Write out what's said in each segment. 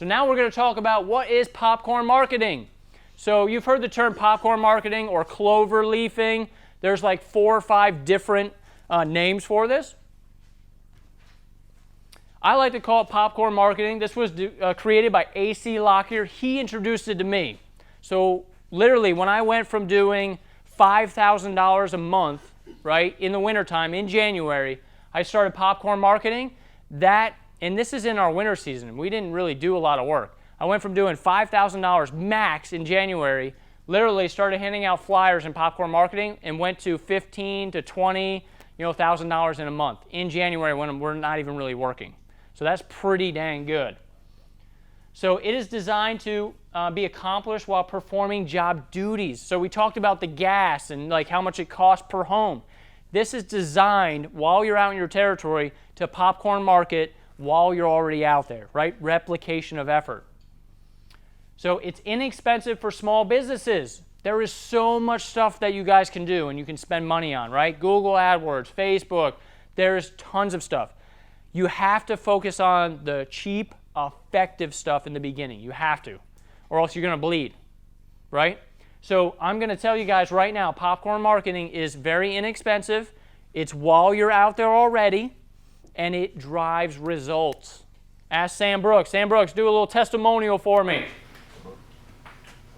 So now we're going to talk about what is popcorn marketing. So you've heard the term popcorn marketing or clover leafing. There's like 4 or 5 different names for this. I like to call it popcorn marketing. This was created by A.C. Lockyer. He introduced it to me. So literally, when I went from doing $5,000 a month, right, in the wintertime, in January, I started popcorn marketing. And this is in our winter season. We didn't really do a lot of work. I went from doing $5,000 max in January, literally started handing out flyers in popcorn marketing, and went to $15,000 to $20,000 in a month in January when we're not even really working. So that's pretty dang good. So it is designed to be accomplished while performing job duties. So we talked about the gas and like how much it costs per home. This is designed while you're out in your territory to popcorn market while you're already out there, right? Replication of effort. So it's inexpensive for small businesses. There is so much stuff that you guys can do and you can spend money on, right? Google AdWords, Facebook, there's tons of stuff. You have to focus on the cheap, effective stuff in the beginning. You have to, or else you're going to bleed, right? So I'm going to tell you guys right now, popcorn marketing is very inexpensive. It's while you're out there already, and it drives results. Ask Sam Brooks. Sam Brooks, do a little testimonial for me.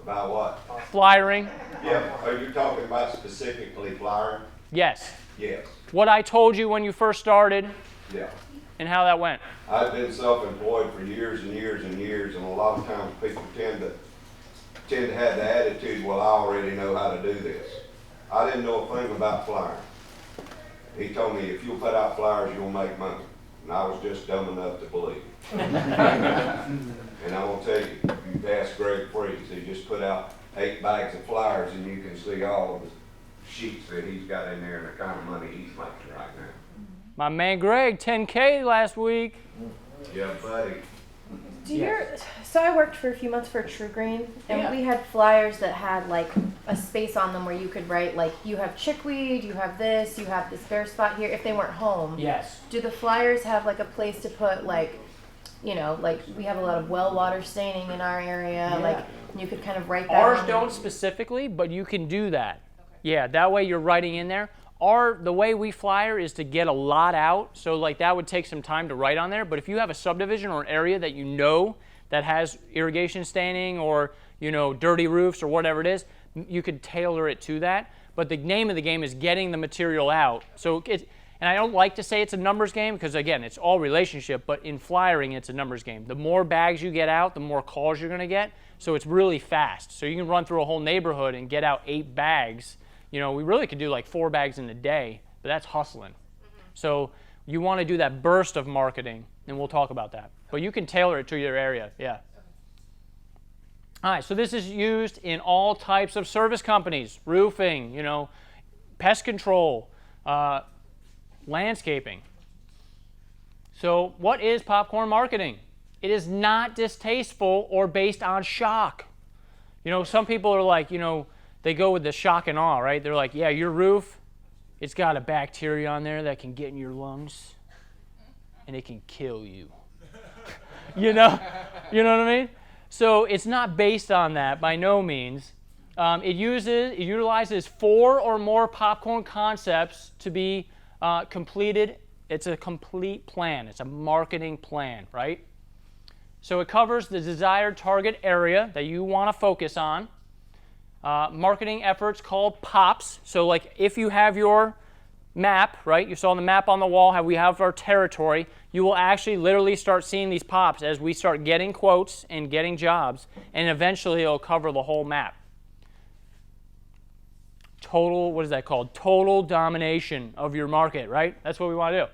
About what? Flyering. Yeah. Are you talking about specifically flyering? Yes. Yes. What I told you when you first started. Yeah. And how that went. I've been self-employed for years and years and years, and a lot of times people tend to have the attitude, well, I already know how to do this. I didn't know a thing about flyering. He told me, if you'll put out flyers, you'll make money. And I was just dumb enough to believe. And I will tell you, you ask Greg Freeze, he just put out 8 bags of flyers, and you can see all of the sheets that he's got in there and the kind of money he's making right now. My man Greg, 10K last week. Yeah, buddy. So I worked for a few months for True Green, and we had flyers that had like a space on them where you could write like, you have chickweed, you have this spare spot here, if they weren't home. Yes. Do the flyers have like a place to put like, like we have a lot of well water staining in our area, like you could kind of write that. Ours don't specifically, but you can do that. Okay. Yeah, that way you're writing in there. The way we flyer is to get a lot out, so like that would take some time to write on there, but if you have a subdivision or an area that you know that has irrigation staining or dirty roofs or whatever it is, you could tailor it to that. But the name of the game is getting the material out. And I don't like to say it's a numbers game because again, it's all relationship, but in flyering it's a numbers game. The more bags you get out, the more calls you're going to get, so it's really fast. So you can run through a whole neighborhood and get out 8 bags. We really could do like 4 bags in a day, but that's hustling. Mm-hmm. So you want to do that burst of marketing, and we'll talk about that. But you can tailor it to your area, yeah. Okay. All right, so this is used in all types of service companies, roofing, pest control, landscaping. So what is popcorn marketing? It is not distasteful or based on shock. Some people are like, they go with the shock and awe, right? They're like, yeah, your roof, it's got a bacteria on there that can get in your lungs, and it can kill you. You know what I mean? So it's not based on that by no means. It utilizes 4 or more popcorn concepts to be completed. It's a complete plan. It's a marketing plan, right? So it covers the desired target area that you want to focus on. Marketing efforts called POPs. So like if you have your map, right? You saw the map on the wall, how we have our territory. You will actually literally start seeing these POPs as we start getting quotes and getting jobs, and eventually it'll cover the whole map. What is that called? Total domination of your market, right? That's what we want to do.